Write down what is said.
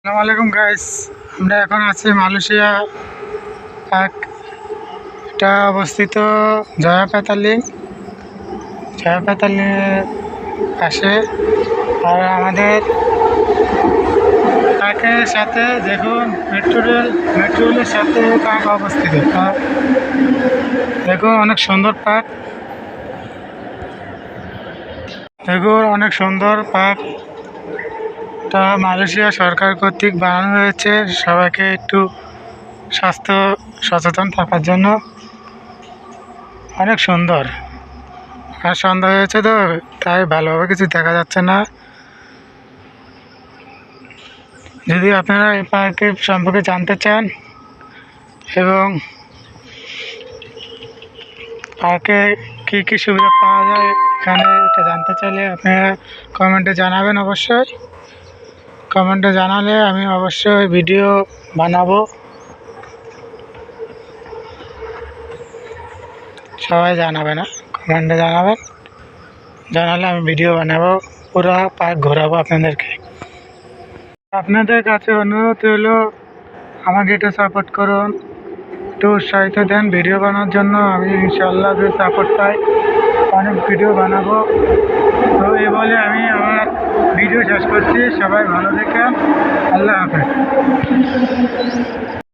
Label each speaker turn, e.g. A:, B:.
A: আসসালামু আলাইকুম গাইস, আমরা এখন আছি মালয়েশিয়া পার্ক। এটা অবস্থিত জয়াপাতালির পাশে। আর আমাদের পার্কের সাথে দেখুন মেট্রো রেলের সাথে পার্ক অবস্থিত। দেখুন অনেক সুন্দর পার্ক, এটা মালয়েশিয়া সরকার কর্তৃক বানানো হয়েছে সবাইকে একটু স্বাস্থ্য সচেতন থাকার জন্য। অনেক সুন্দর। আর সন্ধ্যা হয়েছে তো তাই ভালোভাবে কিছু দেখা যাচ্ছে না। যদি আপনারা এই পার্কের সম্পর্কে জানতে চান এবং পার্কে কী কী সুবিধা পাওয়া যায় এখানে এটা জানতে চাইলে আপনারা কমেন্টে জানাবেন। কমেন্টে জানালে আমি অবশ্যই ভিডিও বানাবো। সবাই জানাবে না, কমেন্টে জানালে আমি ভিডিও বানাবো, পুরো পার্ক ঘোরাবো আপনাদেরকে। আপনাদের কাছে অনুরোধ হলো আমাকে একটু সাপোর্ট করুন, একটু উৎসাহিত দেন ভিডিও বানানোর জন্য। আমি ইনশাল্লাহ যদি সাপোর্ট পাই অনেক ভিডিও বানাবো। তো এই বলে আমি আমার ভিডিও শেষ করছি। সবাই ভালো থাকেন, আল্লাহ হাফেজ।